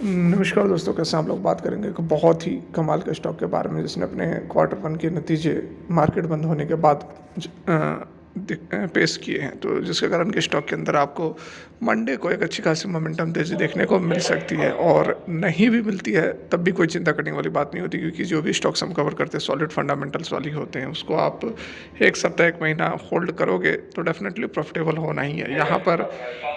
नमस्कार दोस्तों, कैसे हैं आप लोग। बात करेंगे एक बहुत ही कमाल के स्टॉक के बारे में जिसने अपने क्वार्टर वन के नतीजे मार्केट बंद होने के बाद पेश किए हैं। तो जिसके कारण के स्टॉक के अंदर आपको मंडे को एक अच्छी खासी मोमेंटम तेज़ी देखने को मिल सकती है, और नहीं भी मिलती है तब भी कोई चिंता करने वाली बात नहीं होती, क्योंकि जो भी स्टॉक्स हम कवर करते हैं सॉलिड फंडामेंटल्स वाली होते हैं। उसको आप एक सप्ताह एक महीना होल्ड करोगे तो डेफिनेटली प्रॉफिटेबल होना ही है। यहाँ पर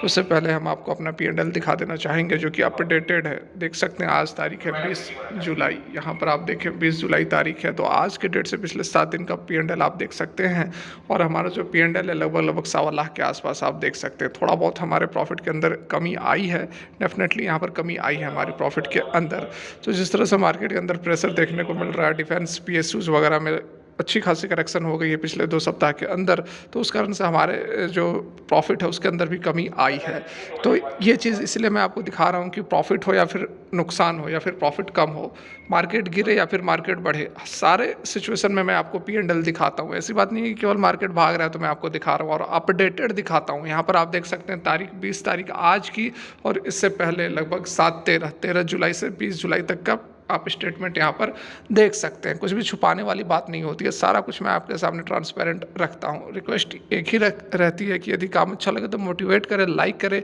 उससे पहले हम आपको अपना P&L दिखा देना चाहेंगे, जो कि अपडेटेड है। देख सकते हैं आज तारीख है 20 जुलाई। यहाँ पर आप देखें 20 जुलाई तारीख है, तो आज के डेट से पिछले 7 दिन का P&L आप देख सकते हैं। और हमारा जो P&L है लगभग लगभग 1.25 लाख के आसपास आप देख सकते हैं। थोड़ा बहुत हमारे प्रॉफिट के अंदर कमी आई है, डेफिनेटली यहाँ पर कमी आई है हमारी प्रॉफिट के अंदर। तो जिस तरह से मार्केट के अंदर प्रेशर देखने को मिल रहा है, डिफेंस PSUs वगैरह में अच्छी खासी करेक्शन हो गई है पिछले 2 सप्ताह के अंदर, तो उस कारण से हमारे जो प्रॉफिट है उसके अंदर भी कमी आई है। तो ये चीज़ इसलिए मैं आपको दिखा रहा हूँ कि प्रॉफिट हो या फिर नुकसान हो या फिर प्रॉफिट कम हो, मार्केट गिरे या फिर मार्केट बढ़े, सारे सिचुएशन में मैं आपको P&L दिखाता हूँ। ऐसी बात नहीं है कि केवल मार्केट भाग रहा है तो मैं आपको दिखा रहा हूँ, और अपडेटेड दिखाता हूँ। यहाँ पर आप देख सकते हैं तारीख 20 तारीख आज की, और इससे पहले लगभग 13 जुलाई से 20 जुलाई तक का आप स्टेटमेंट यहाँ पर देख सकते हैं। कुछ भी छुपाने वाली बात नहीं होती है, सारा कुछ मैं आपके सामने ट्रांसपेरेंट रखता हूँ। रिक्वेस्ट एक ही रहती है कि यदि काम अच्छा लगे तो मोटिवेट करें, लाइक करें,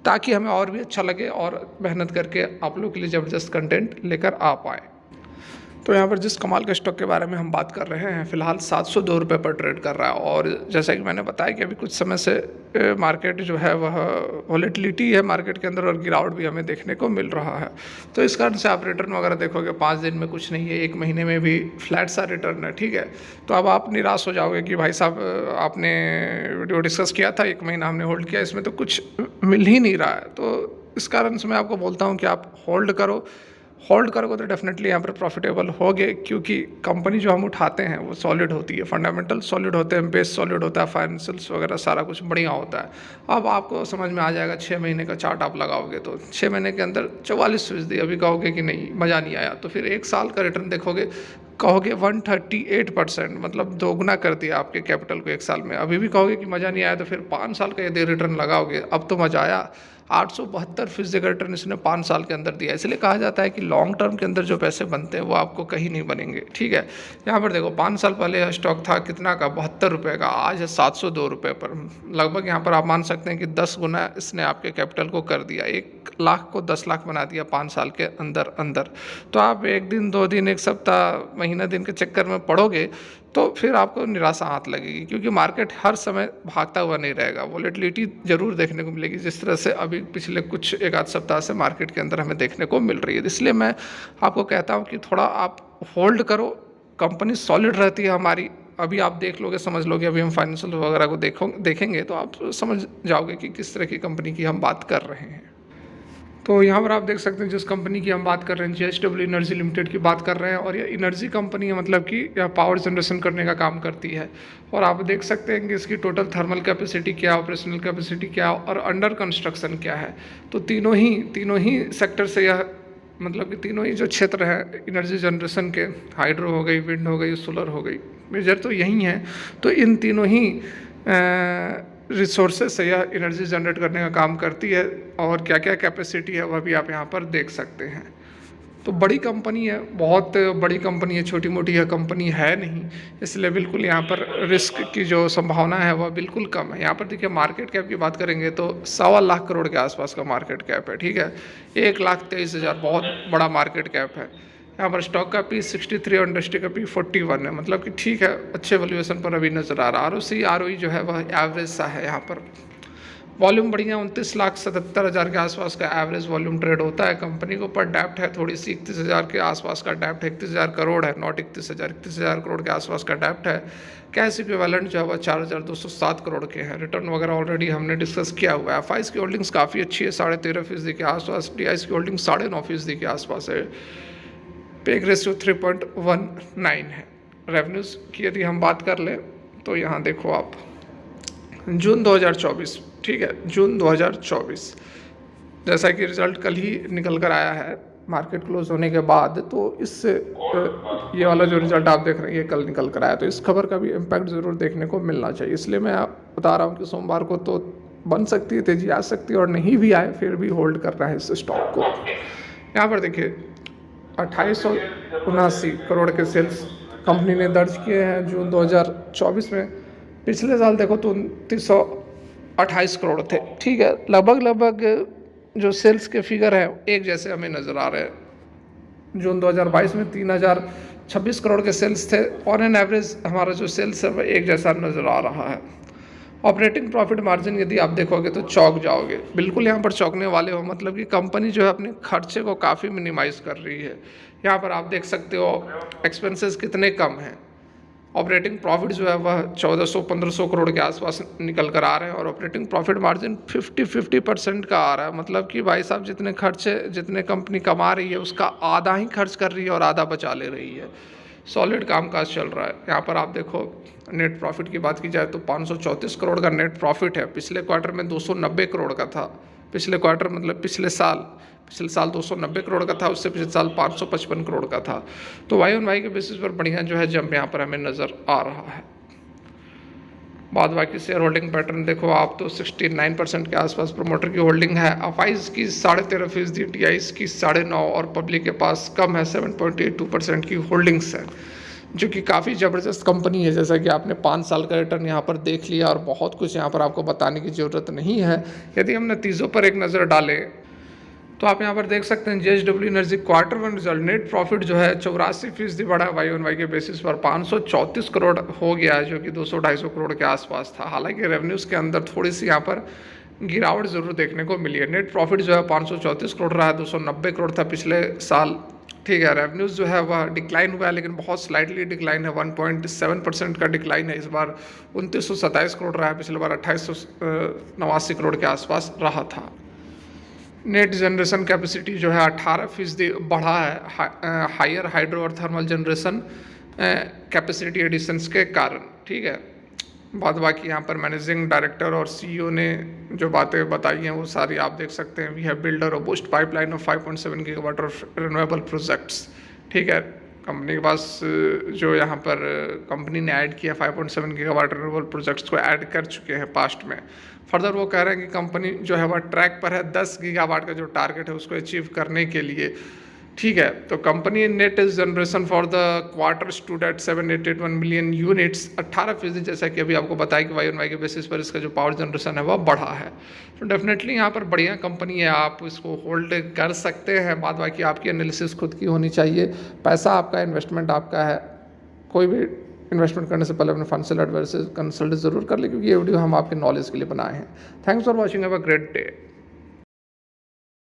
ताकि हमें और भी अच्छा लगे और मेहनत करके आप लोग के लिए ज़बरदस्त कंटेंट लेकर आ पाए। तो यहाँ पर जिस कमाल के स्टॉक के बारे में हम बात कर रहे हैं, फिलहाल 702 रुपये पर ट्रेड कर रहा है। और जैसा कि मैंने बताया कि अभी कुछ समय से मार्केट जो है वह वॉलेटिलिटी है मार्केट के अंदर, और गिरावट भी हमें देखने को मिल रहा है। तो इस कारण से आप रिटर्न वगैरह देखोगे 5 दिन में कुछ नहीं है, 1 महीने में भी फ्लैट सा रिटर्न है, ठीक है। तो अब आप निराश हो जाओगे कि भाई साहब आपने वीडियो डिस्कस किया था, 1 महीना हमने होल्ड किया, इसमें तो कुछ मिल ही नहीं रहा है। तो इस कारण से मैं आपको बोलता हूँ कि आप होल्ड करो। होल्ड करोगे तो डेफिनेटली यहाँ पर प्रॉफिटेबल होगे, क्योंकि कंपनी जो हम उठाते हैं वो सॉलिड होती है, फंडामेंटल सॉलिड होते हैं, बेस सॉलिड होता है, फाइनेंशियल्स वगैरह सारा कुछ बढ़िया होता है। अब आपको समझ में आ जाएगा, 6 महीने का चार्ट आप लगाओगे तो 6 महीने के अंदर 44%। अभी कहोगे कि नहीं मज़ा नहीं आया, तो फिर 1 साल का रिटर्न देखोगे, कहोगे 138%, मतलब दोगुना कर दिया आपके कैपिटल को 1 साल में। अभी भी कहोगे कि मज़ा नहीं आया, तो फिर 5 साल का यदि रिटर्न लगाओगे अब तो मज़ा आया। 872% का रिटर्न इसने 5 साल के अंदर दिया। इसलिए कहा जाता है कि लॉन्ग टर्म के अंदर जो पैसे बनते हैं वो आपको कहीं नहीं बनेंगे, ठीक है। यहाँ पर देखो 5 साल पहले यह स्टॉक था कितना का, 72 रुपये का, आज है 702 रुपये पर। लगभग यहाँ पर आप मान सकते हैं कि 10 गुना इसने आपके कैपिटल को कर दिया। 1 लाख को 10 लाख बना दिया 5 साल के अंदर अंदर। तो आप 1 दिन 2 दिन 1 सप्ताह महीना दिन के चक्कर में पड़ोगे तो फिर आपको निराशा हाथ लगेगी, क्योंकि मार्केट हर समय भागता हुआ नहीं रहेगा। वॉलेटिलिटी जरूर देखने को मिलेगी, जिस तरह से अभी पिछले कुछ 1 आध सप्ताह से मार्केट के अंदर हमें देखने को मिल रही है। इसलिए मैं आपको कहता हूँ कि थोड़ा आप होल्ड करो, कंपनी सॉलिड रहती है हमारी। अभी आप देख लोगे, समझ लोगे, अभी हम फाइनेंशियल वगैरह को देखेंगे तो आप समझ जाओगे कि किस तरह की कंपनी की हम बात कर रहे हैं। तो यहाँ पर आप देख सकते हैं जिस कंपनी की हम बात कर रहे हैं, JSW एनर्जी लिमिटेड की बात कर रहे हैं, और ये एनर्जी कंपनी है, मतलब कि यह पावर जनरेशन करने का काम करती है। और आप देख सकते हैं कि इसकी टोटल थर्मल कैपेसिटी क्या, ऑपरेशनल कैपेसिटी क्या और अंडर कंस्ट्रक्शन क्या है। तो तीनों ही सेक्टर से यह, मतलब कि तीनों ही जो क्षेत्र हैं एनर्जी जनरेशन के, हाइड्रो हो गई, विंड हो गई, सोलर हो गई, मेजर तो यही हैं। तो इन तीनों ही रिसोर्सेज से यह एनर्जी जनरेट करने का काम करती है, और क्या क्या कैपेसिटी है वह भी आप यहाँ पर देख सकते हैं। तो बड़ी कंपनी है, बहुत बड़ी कंपनी है, छोटी मोटी यह कंपनी है नहीं, इसलिए बिल्कुल यहाँ पर रिस्क की जो संभावना है वह बिल्कुल कम है। यहाँ पर देखिए मार्केट कैप की बात करेंगे तो 1.25 लाख करोड़ के आसपास का मार्केट कैप है, ठीक है। 1,23,000 बहुत बड़ा मार्केट कैप है। यहाँ पर स्टॉक का P63 और इंडस्ट्री का P41 है, मतलब कि ठीक है, अच्छे वैल्यूएशन पर अभी नज़र आ रहा है। ROE जो है वह एवरेज सा है। यहाँ पर वॉल्यूम बढ़िया 29,77,000 के आसपास का एवरेज वॉल्यूम ट्रेड होता है। कंपनी के ऊपर डेप्ट है थोड़ी सी, 31,000 के आसपास का डेप्ट है, 31,000 करोड़ है, नॉट 31,000 करोड़ के आसपास का डेप्ट है। कैश इक्विवेलेंट जो है वह 4,207 करोड़ के हैं। रिटर्न वगैरह ऑलरेडी हमने डिस्कस किया हुआ है। FIs की होल्डिंग्स काफ़ी अच्छी है, 13.5% के आसपास। DIs की होल्डिंग 9.5% के आसपास है। पेग रेशियो 3.19 है। रेवेन्यूज़ की यदि हम बात कर लें तो यहाँ देखो आप, जून 2024, ठीक है, जून 2024, जैसा कि रिज़ल्ट कल ही निकल कर आया है मार्केट क्लोज होने के बाद, तो इससे ये वाला जो रिज़ल्ट आप देख रहे हैं ये कल निकल कर आया, तो इस खबर का भी इम्पैक्ट ज़रूर देखने को मिलना चाहिए। इसलिए मैं बता रहा हूँ कि सोमवार को तो बन सकती है, तेज़ी आ सकती है, और नहीं भी आए फिर भी होल्ड करना है इस स्टॉक को। यहाँ पर देखिए 2879 करोड़ के सेल्स कंपनी ने दर्ज किए हैं जून 2024 में। पिछले साल देखो तो 2928 करोड़ थे। ठीक है, लगभग लगभग जो सेल्स के फिगर है एक जैसे हमें नज़र आ रहे हैं। जून 2022 में 3026 करोड़ के सेल्स थे। ऑन एन एवरेज हमारा जो सेल्स है वह एक जैसा नज़र आ रहा है। ऑपरेटिंग प्रॉफिट मार्जिन यदि आप देखोगे तो चौंक जाओगे, बिल्कुल यहाँ पर चौंकने वाले हो। मतलब कि कंपनी जो है अपने खर्चे को काफ़ी मिनिमाइज कर रही है। यहाँ पर आप देख सकते हो एक्सपेंसेस कितने कम हैं। ऑपरेटिंग प्रॉफिट जो है वह 1400-1500 करोड़ के आसपास निकल कर आ रहे हैं और ऑपरेटिंग प्रॉफिट मार्जिन 50% का आ रहा है। मतलब कि भाई साहब जितने खर्चे जितने कंपनी कमा रही है उसका आधा ही खर्च कर रही है और आधा बचा ले रही है। सॉलिड कामकाज चल रहा है। यहाँ पर आप देखो नेट प्रॉफिट की बात की जाए तो 534 करोड़ का नेट प्रॉफिट है। पिछले क्वार्टर में 290 करोड़ का था। पिछले क्वार्टर मतलब पिछले साल 290 करोड़ का था, उससे पिछले साल 555 करोड़ का था। तो वाई ऑन वाई के बेसिस पर बढ़िया जो है जंप यहाँ पर हमें नज़र आ रहा है। बाद बाकी शेयर होल्डिंग पैटर्न देखो आप तो 69% के आसपास प्रमोटर की होल्डिंग है। अफाइज की 13.5%, टीआईस की 9.5% और पब्लिक के पास कम है 7.82% की होल्डिंग्स है, जो कि काफ़ी ज़बरदस्त कंपनी है। जैसा कि आपने 5 साल का रिटर्न यहाँ पर देख लिया और बहुत कुछ यहाँ पर आपको बताने की ज़रूरत नहीं है। यदि हम नतीजों पर एक नज़र डालें तो आप यहाँ पर देख सकते हैं JSW energy quarter one result net profit जो है 84% बढ़ा वाई ऑन वाई के बेसिस पर 534 करोड़ हो गया है, जो कि 200-250 करोड़ के आसपास था। हालांकि रेवेन्यूज़ के अंदर थोड़ी सी यहाँ पर गिरावट जरूर देखने को मिली है। नेट प्रॉफिट जो है 534 करोड़ रहा है, 290 करोड़ था पिछले साल। ठीक है, रेवेन्यूज़ जो है वह डिक्लाइन हुआ है, लेकिन बहुत स्लाइटली डिक्लाइन है, 1.7% का डिक्लाइन है इस बार। 2927 करोड़ रहा है, पिछले बार 2889 करोड़ के आसपास रहा था। नेट जनरेशन कैपेसिटी जो है 18% बढ़ा है हायर हाइड्रो और थर्मल जनरेशन कैपेसिटी एडिशंस के कारण। ठीक है, बाद बाकी यहाँ पर मैनेजिंग डायरेक्टर और सीईओ ने जो बातें बताई हैं वो सारी आप देख सकते हैं। We have build a robust pipeline of 5.7 gigawatt of renewable projects. ठीक है, कंपनी के पास जो यहाँ पर कंपनी ने ऐड किया 5.7 गीगावाट रिन्यूएबल प्रोजेक्ट्स को ऐड कर चुके हैं पास्ट में। फर्दर वो कह रहे हैं कि कंपनी जो है वह ट्रैक पर है 10 गीगावाट का जो टारगेट है उसको अचीव करने के लिए। ठीक है, तो company net generation for the quarter stood at 781 million units, 18%, जैसा कि अभी आपको बताया कि वाई ऑन वाई के बेसिस पर इसका जो पावर जनरेशन है वह बढ़ा है। तो डेफिनेटली यहाँ पर बढ़िया कंपनी है, आप इसको होल्ड कर सकते हैं। बाद बाकी आपकी एनालिसिस खुद की होनी चाहिए। पैसा आपका, इन्वेस्टमेंट आपका है। कोई भी इन्वेस्टमेंट करने से पहले अपने फाइनेंशियल एडवाइजर कंसल्ट जरूर कर ले, क्योंकि ये वीडियो हम आपके नॉलेज के लिए बनाए हैं। Thanks for watching, have a great day.